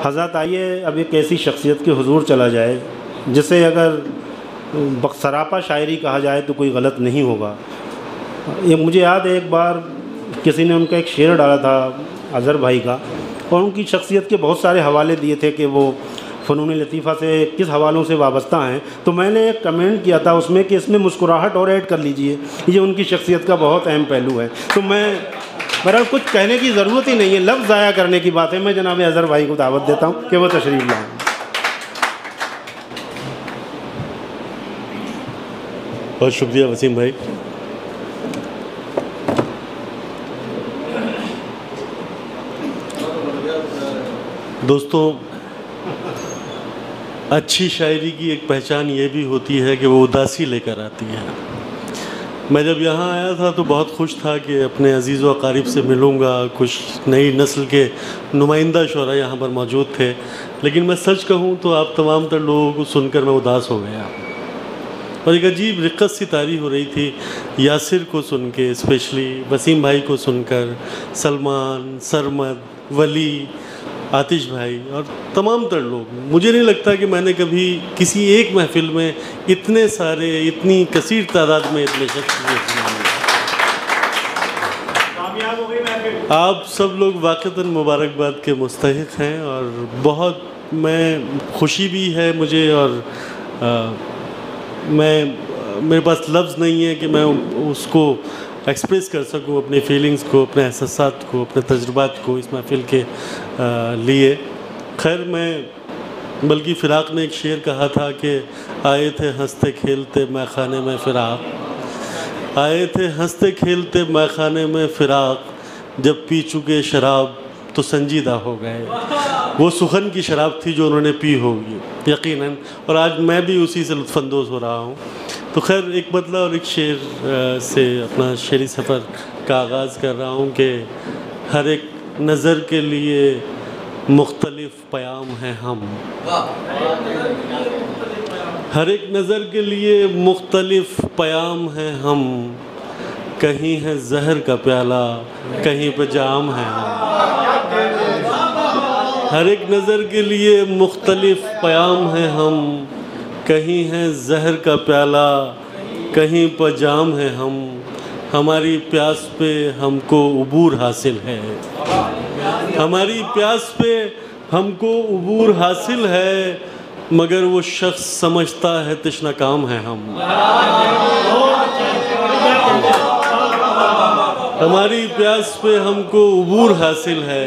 हज़रत आइए अब एक ऐसी शख्सियत के हुजूर चला जाए जिसे अगर सरापा शायरी कहा जाए तो कोई गलत नहीं होगा। ये मुझे याद है एक बार किसी ने उनका एक शेर डाला था अज़हर भाई का, और उनकी शख्सियत के बहुत सारे हवाले दिए थे कि वो फ़नून लतीफ़ा से किस हवालों से वाबस्ता हैं। तो मैंने एक कमेंट किया था उसमें कि इसमें मुस्कुराहट और ऐड कर लीजिए, ये उनकी शख्सियत का बहुत अहम पहलू है। तो मैं बहरहाल कुछ कहने की ज़रूरत ही नहीं है, लफ्ज़ ज़ाया करने की बात है। मैं जनाब अज़हर भाई को दावत देता हूँ कि वो तशरीफ़ लाएँ। बहुत शुक्रिया वसीम भाई। दोस्तों, अच्छी शायरी की एक पहचान ये भी होती है कि वो उदासी लेकर आती है। मैं जब यहाँ आया था तो बहुत खुश था कि अपने अजीज़ व अकारीब से मिलूँगा, कुछ नई नस्ल के नुमाइंदा शुरा यहाँ पर मौजूद थे। लेकिन मैं सच कहूँ तो आप तमाम तर लोगों को सुनकर मैं उदास हो गया और एक अजीब रिक्कत सी तारी हो रही थी यासिर को सुन के, स्पेशली वसीम भाई को सुनकर, सलमान, सरमद, वली, आतिश भाई और तमाम तर लोग। मुझे नहीं लगता कि मैंने कभी किसी एक महफ़िल में इतने सारे, इतनी कसीर तादाद में इतने शख्स आप सब लोग वाक़तन मुबारकबाद के मुस्तहिक़ हैं और बहुत मैं खुशी भी है मुझे और मेरे पास लफ्ज़ नहीं है कि मैं उसको एक्सप्रेस कर सकूं, अपने फीलिंग्स को, अपने एहसासात को, अपने तजुर्बात को इस महफ़िल के लिए। खैर, मैं बल्कि फ़िराक़ ने एक शेर कहा था कि आए थे हंसते खेलते मैखाने में फ़िराक़, आए थे हंसते खेलते मैखाने में फ़िराक़, जब पी चुके शराब तो संजीदा हो गए। वो सुखन की शराब थी जो उन्होंने पी होगी यकीनन, और आज मैं भी उसी से लुत्फ़अंदोज़ हो रहा हूँ। तो खैर, एक बदला और एक शेर से अपना शेरी सफ़र का आगाज़ कर रहा हूँ कि हर एक नज़र के लिए मुख्तलिफ़ पयाम हैं हम, हर एक नज़र के लिए मुख्तलिफ़ पयाम हैं हम, कहीं है जहर का प्याला कहीं पे जाम है हम। हर एक नज़र के लिए मुख्तलिफ़ पयाम हैं हम, कहीं है जहर का प्याला कहीं पर जाम है हम, हमारी प्यास पे हमको उबूर हासिल है, हमारी प्यास पे हमको उबूर हासिल है, मगर वो शख्स समझता है तश्ना काम है हम। हमारी प्यास पे हमको उबूर हासिल है,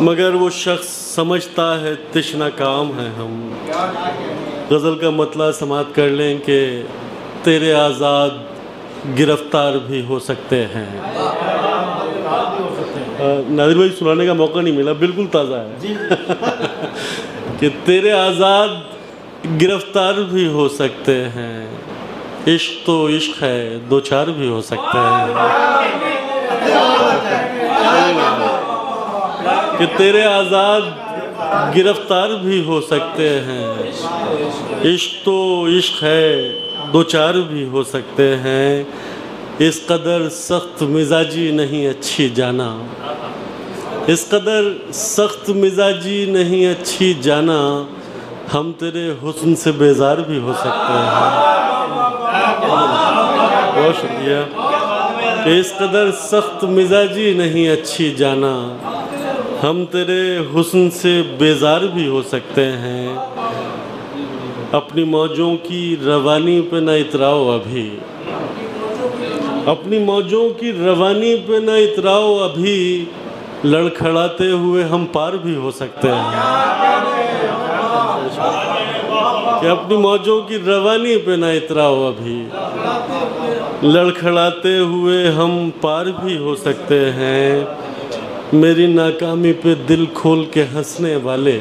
मगर वो शख्स समझता है तश्ना काम है हम। गज़ल का मतला समात कर लें कि तेरे आज़ाद गिरफ्तार भी हो सकते हैं। नादिर भाई, सुनाने का मौका नहीं मिला, बिल्कुल ताज़ा है कि तेरे आज़ाद गिरफ्तार भी हो सकते हैं, इश्क तो इश्क है, दो चार भी हो सकते हैं। कि तेरे आज़ाद गिरफ्तार भी हो सकते हैं, इश्क तो इश्क है, दो चार भी हो सकते हैं, इस कदर सख्त मिजाजी नहीं अच्छी जाना, इस कदर सख्त मिजाजी नहीं अच्छी जाना, हम तेरे हुस्न से बेजार भी हो सकते हैं। बहुत शुक्रिया। कि इस कदर सख्त मिजाजी नहीं अच्छी जाना, हम तेरे हुस्न से बेजार भी हो सकते हैं, अपनी मौजों की रवानी पे न इतराओ अभी, अपनी मौजों की रवानी पे न इतराओ अभी, लड़खड़ाते हुए हम पार भी हो सकते हैं। कि अपनी मौजों की रवानी पे न इतराओ अभी, लड़खड़ाते हुए हम पार भी हो सकते हैं, मेरी नाकामी पे दिल खोल के हंसने वाले,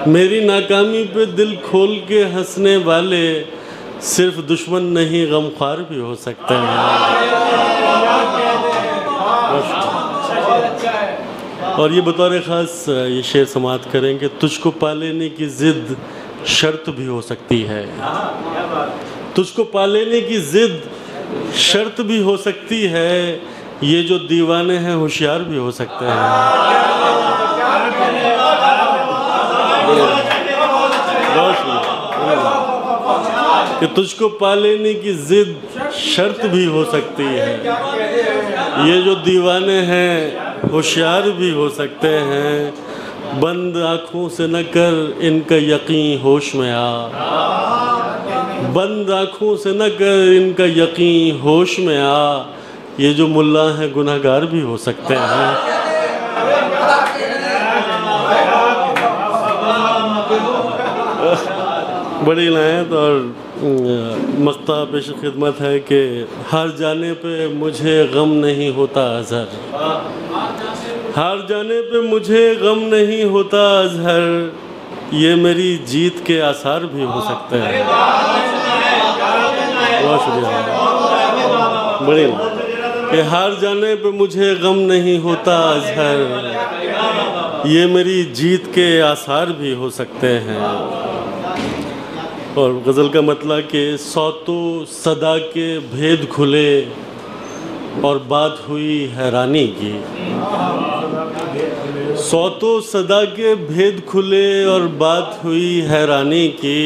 मेरी नाकामी पे दिल खोल के हंसने वाले, सिर्फ दुश्मन नहीं गमख्वार भी हो सकते हैं। और ये बतौर ख़ास ये शेर समात करें कि तुझको पा लेने की ज़िद शर्त भी हो सकती है, तुझको पा लेने की ज़िद शर्त भी हो सकती है, ये जो दीवाने हैं होशियार भी हो सकते हैं। कि तुझको पा लेने की जिद शर्त भी हो सकती है। ये जो दीवाने हैं होशियार भी हो सकते हैं। बंद आँखों से न कर इनका यकीन होश में आ। बंद आँखों से न कर इनका यकीन होश में आ। ये जो मुल्ला हैं गुनहगार भी हो सकते हैं। बड़ी लायत और मख्ता पेश खिदमत है कि हार जाने पे मुझे गम नहीं होता अज़हर, हार जाने पे मुझे गम नहीं होता अज़हर, ये मेरी जीत के आसार भी हो सकते हैं। बहुत शुक्रिया। बड़ी कि हार जाने पे मुझे गम नहीं होता अज़हर, ये मेरी जीत के आसार भी हो सकते हैं। और गज़ल का मतलब कि सौतों सदा के भेद खुले और बात हुई हैरानी की। सौतों सदा के भेद खुले और बात हुई हैरानी की।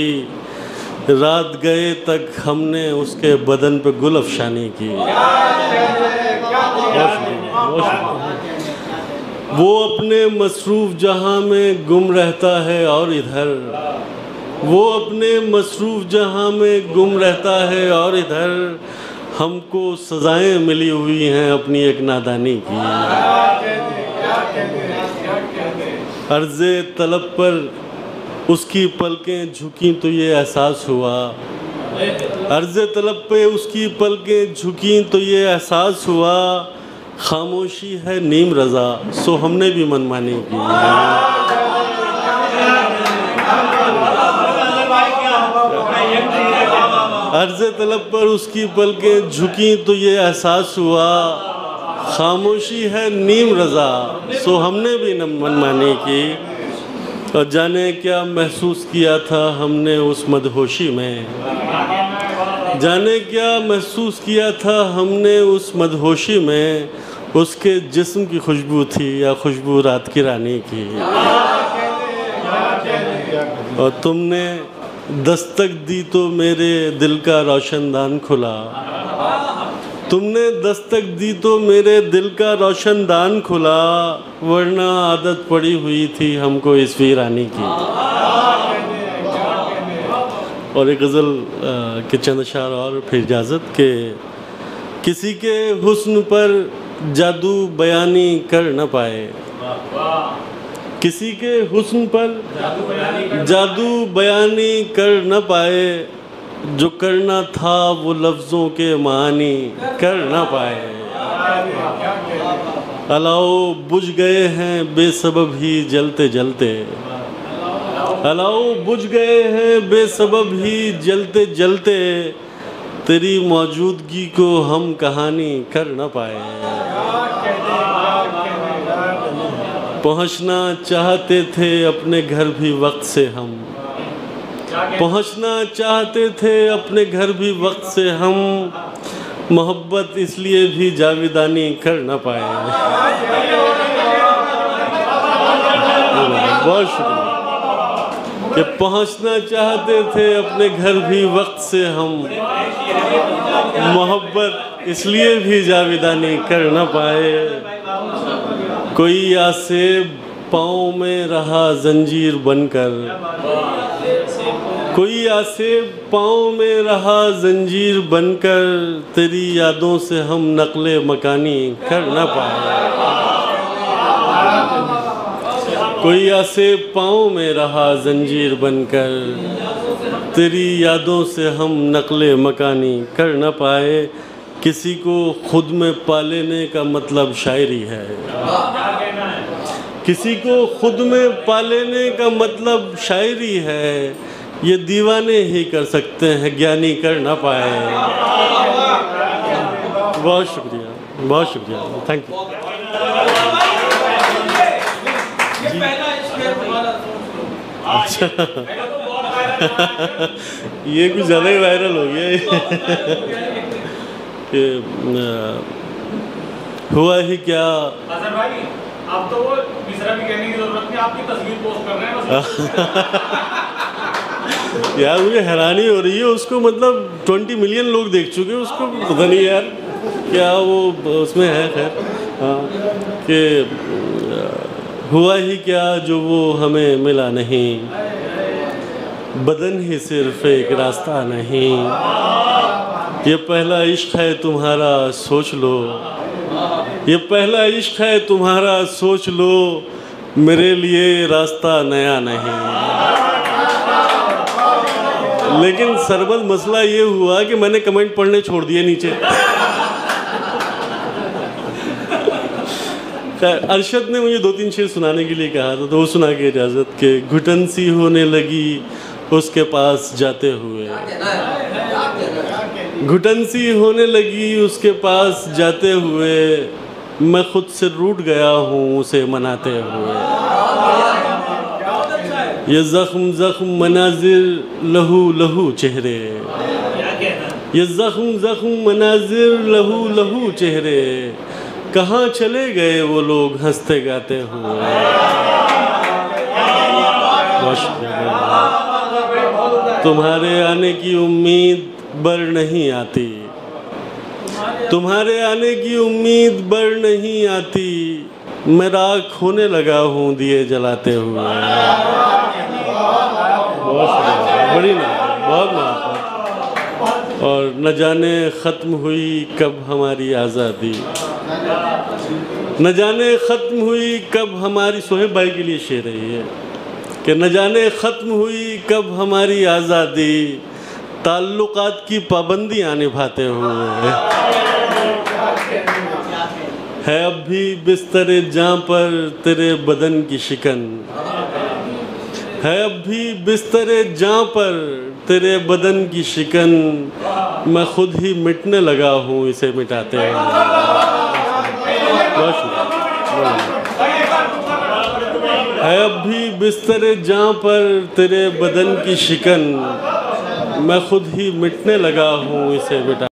रात गए तक हमने उसके बदन पे गुल अफशानी की। वो अपने मसरूफ़ जहां में गुम रहता है और इधर, वो अपने मसरूफ़ जहां में गुम रहता है और इधर, हमको सज़ाएं मिली हुई हैं अपनी एक नादानी की। अर्ज़े तलब पर उसकी पलकें झुकी तो ये एहसास हुआ, अर्ज़े तलब पे उसकी पलकें झुकी तो ये एहसास हुआ, खामोशी है नीम रज़ा सो हमने भी मनमानी की। अर्ज़े तलब पर उसकी पलकें झुकी तो ये एहसास हुआ, खामोशी है नीम रज़ा सो हमने भी मनमानी की। और जाने क्या महसूस किया था हमने उस मदहोशी में, जाने क्या महसूस किया था हमने उस मदहोशी में, उसके जिस्म की खुशबू थी या खुशबू रात की रानी की। और तुमने दस्तक दी तो मेरे दिल का रोशनदान खुला, तुमने दस्तक दी तो मेरे दिल का रोशनदान खुला, वरना आदत पड़ी हुई थी हमको इस वीरानी की। और एक गज़ल के चंद अशार और फिर इजाज़त के किसी के हुस्न पर जादू बयानी कर न पाए, किसी के हुस्न पर जादू बयानी कर न पाए, जो करना था वो लफ्ज़ों के मानी कर ना पाए। अलाओ बुझ गए हैं बेसबब ही जलते जलते, अलाओ बुझ गए हैं बेसबब ही जलते जलते, तेरी मौजूदगी को हम कहानी कर ना पाए। पहुँचना चाहते थे अपने घर भी वक्त से हम, पहुँचना चाहते थे अपने घर भी वक्त से हम, मोहब्बत इसलिए भी जावेदानी कर न पाए। बहुत शुक्रिया कि पहुँचना चाहते थे अपने घर भी वक्त से हम, मोहब्बत इसलिए भी जावेदानी कर न पाए। कोई आसे पाँव में रहा जंजीर बनकर, कोई आसे पाँव में रहा जंजीर बनकर, तेरी यादों से हम नक़्ले मकानी कर न पाए। कोई आसे पाँव में रहा जंजीर बनकर, तेरी यादों से हम नक़्ले मकानी कर न पाए। किसी को खुद में पा लेने का मतलब शायरी है, किसी को खुद में पा लेने का मतलब शायरी है, ये दीवाने ही कर सकते हैं ज्ञानी कर ना पाए। बहुत शुक्रिया, बहुत शुक्रिया, थैंक यू। अच्छा ये कुछ ज़्यादा ही वायरल हो गया। हुआ ही क्या, अब तो वो मिश्रा भी कहने की जरूरत नहीं, आपकी तस्वीर पोस्ट कर रहे हैं बस। यार मुझे हैरानी हो रही है, उसको मतलब 20 मिलियन लोग देख चुके हैं उसको, पता नहीं यार क्या वो उसमें है। खैर हाँ, कि हुआ ही क्या जो वो हमें मिला नहीं, बदन ही सिर्फ एक रास्ता नहीं, ये पहला इश्क है तुम्हारा सोच लो, ये पहला इश्क है तुम्हारा सोच लो, मेरे लिए रास्ता नया नहीं। लेकिन सरबत मसला ये हुआ कि मैंने कमेंट पढ़ने छोड़ दिए नीचे। अरशद ने मुझे 2-3 शेर सुनाने के लिए कहा था, तो वो सुना के इजाज़त के। घुटन सी होने लगी उसके पास जाते हुए, घुटन सी होने लगी उसके पास जाते हुए, मैं खुद से रूठ गया हूँ उसे मनाते हुए। ये ज़ख्म ज़ख्म मनाजिर लहू लहू चेहरे, ये ज़ख्म ज़ख्म मनाजिर लहू लहू चेहरे, कहाँ चले गए वो लोग हंसते गाते हुए। तुम्हारे आने की उम्मीद बर नहीं आती, तुम्हारे आने की उम्मीद बर नहीं आती, मैं राख होने लगा हूँ दिए जलाते हुए। बड़ी ना बहुत ना। और न जाने ख़त्म हुई कब हमारी आज़ादी, न जाने ख़त्म हुई कब हमारी, सोहेब भाई के लिए शेर है ये, कि न जाने ख़त्म हुई कब हमारी आज़ादी, ताल्लुकात की पाबंदियाँ निभाते हुए। है अब भी बिस्तरे जाँ पर तेरे बदन की शिकन, है अब भी बिस्तरे जाँ पर तेरे बदन की शिकन, मैं खुद ही मिटने लगा हूँ इसे मिटाते हुए। है अब भी बिस्तरे जाँ पर तेरे बदन की शिकन, मैं खुद ही मिटने लगा हूँ इसे मिटा